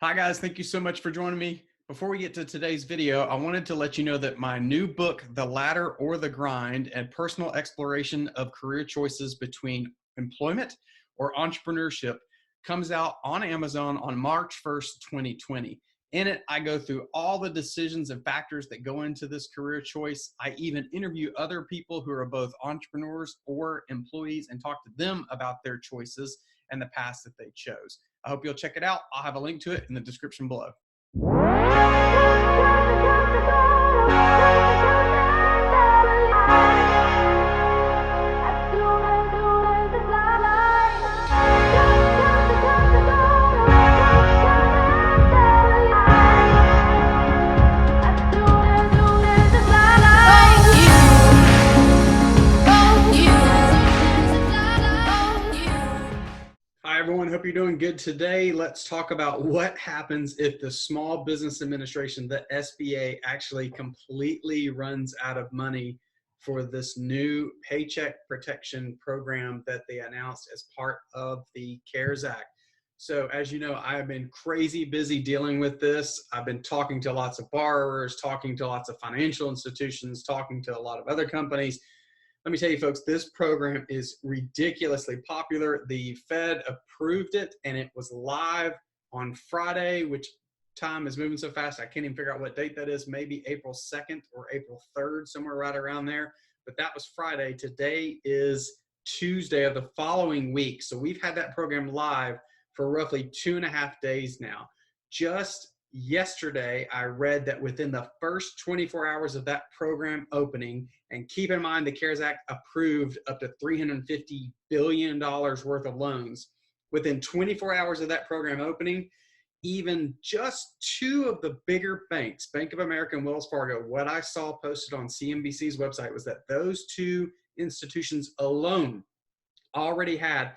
Hi guys, thank you so much for joining me. Before we get to today's video, I wanted to let you know that my new book, The Ladder or the Grind, and personal exploration of career choices between employment or entrepreneurship comes out on Amazon on March 1st, 2020. In it, I go through all the decisions and factors that go into this career choice. I even interview other people who are both entrepreneurs or employees and talk to them about their choices and the paths that they chose. I hope you'll check it out. I'll have a link to it in the description below. Hi everyone, hope you're doing good today. Let's talk about what happens if the Small Business Administration, the SBA, actually completely runs out of money for this new paycheck protection program that they announced as part of the CARES Act. So as you know, I've been crazy busy dealing with this. I've been talking to lots of borrowers, talking to lots of financial institutions, talking to a lot of other companies. Let me tell you folks, this program is ridiculously popular. The Fed approved it and it was live on Friday, which time is moving so fast I can't even figure out what date that is. Maybe April 2nd or April 3rd, somewhere right around there. But that was Friday. Today is Tuesday of the following week. So we've had that program live for roughly 2.5 days now. Just yesterday, I read that within the first 24 hours of that program opening, and keep in mind the CARES Act approved up to $350 billion worth of loans, within 24 hours of that program opening, even just two of the bigger banks, Bank of America and Wells Fargo, what I saw posted on CNBC's website was that those two institutions alone already had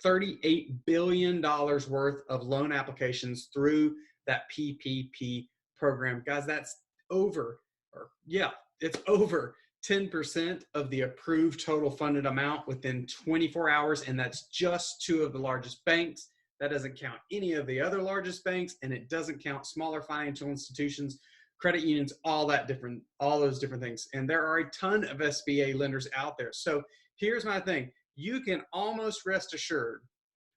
$38 billion worth of loan applications through that PPP program. Guys, that's it's over 10% of the approved total funded amount within 24 hours, and that's just two of the largest banks. That doesn't count any of the other largest banks, and it doesn't count smaller financial institutions, credit unions, all those different things. And there are a ton of SBA lenders out there. So here's my thing. You can almost rest assured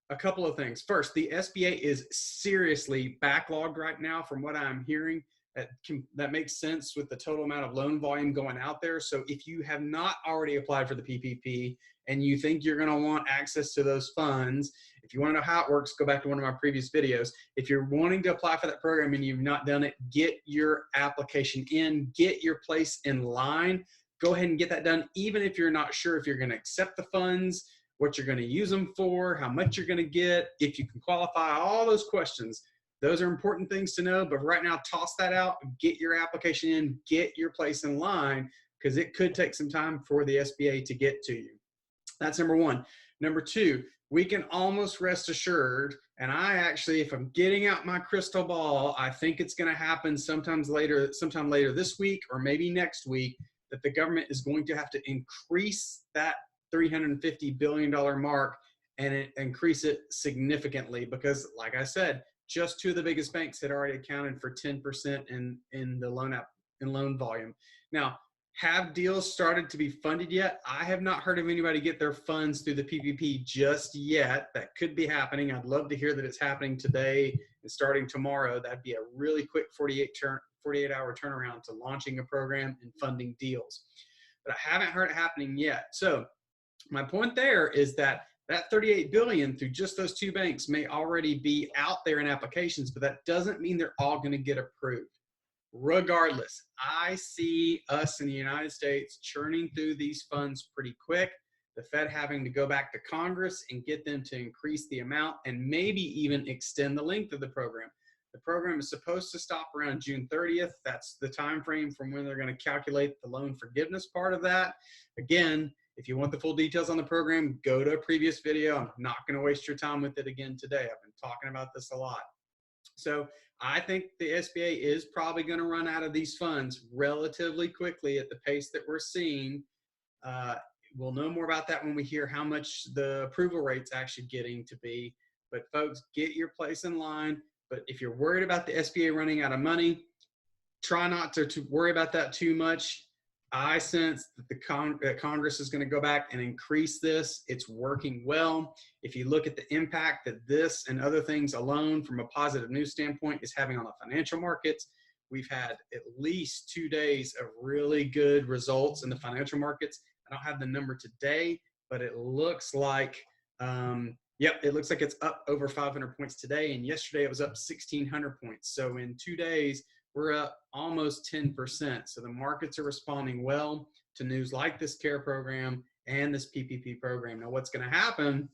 a couple of things. First, the SBA is seriously backlogged right now from what I'm hearing. That makes sense with the total amount of loan volume going out there. So if you have not already applied for the PPP and you think you're going to want access to those funds, if you want to know how it works, go back to one of my previous videos. If you're wanting to apply for that program and you've not done it, get your application in, get your place in line. Go ahead and get that done, even if you're not sure if you're going to accept the funds, what you're going to use them for, how much you're going to get, if you can qualify, all those questions. Those are important things to know, but right now, toss that out, get your application in, get your place in line, because it could take some time for the SBA to get to you. That's number one. Number two, we can almost rest assured, and I actually, if I'm getting out my crystal ball, I think it's going to happen sometime later this week or maybe next week, that the government is going to have to increase that $350 billion mark and increase it significantly because, like I said, just two of the biggest banks had already accounted for 10% in the loan volume. Now, have deals started to be funded yet? I have not heard of anybody get their funds through the PPP just yet. That could be happening. I'd love to hear that it's happening today and starting tomorrow. That'd be a really quick 48-hour turnaround to launching a program and funding deals. But I haven't heard it happening yet. So my point there is that $38 billion through just those two banks may already be out there in applications, but that doesn't mean they're all going to get approved. Regardless, I see us in the United States churning through these funds pretty quick. The Fed having to go back to Congress and get them to increase the amount and maybe even extend the length of the program. The program is supposed to stop around June 30th. That's the time frame from when they're going to calculate the loan forgiveness part of that. Again, if you want the full details on the program, go to a previous video. I'm not going to waste your time with it again today. I've been talking about this a lot. So I think the SBA is probably going to run out of these funds relatively quickly at the pace that we're seeing. We'll know more about that when we hear how much the approval rate's actually getting to be. But folks, get your place in line. But if you're worried about the SBA running out of money, try not to worry about that too much. I sense that that Congress is going to go back and increase this. It's working well. If you look at the impact that this and other things alone from a positive news standpoint is having on the financial markets, we've had at least 2 days of really good results in the financial markets. I don't have the number today, but it looks like, it looks like it's up over 500 points today. And yesterday it was up 1,600 points. So in 2 days, we're up almost 10%. So the markets are responding well to news like this CARE program and this PPP program. Now, what's going to happen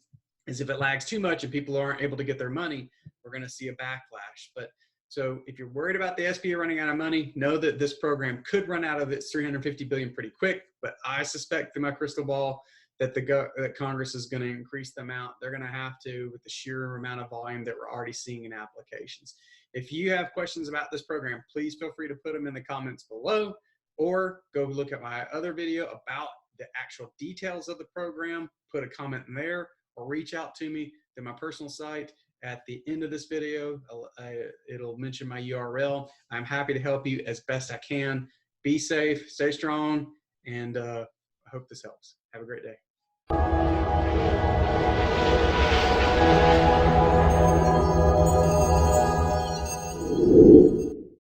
is if it lags too much and people aren't able to get their money, we're going to see a backlash. But so if you're worried about the SBA running out of money, know that this program could run out of its $350 billion pretty quick. But I suspect through my crystal ball that that Congress is going to increase the amount. They're going to have to with the sheer amount of volume that we're already seeing in applications. If you have questions about this program, please feel free to put them in the comments below, or go look at my other video about the actual details of the program, put a comment in there, or reach out to me through my personal site. At the end of this video, it'll mention my URL. I'm happy to help you as best I can. Be safe, stay strong, and I hope this helps. Have a great day.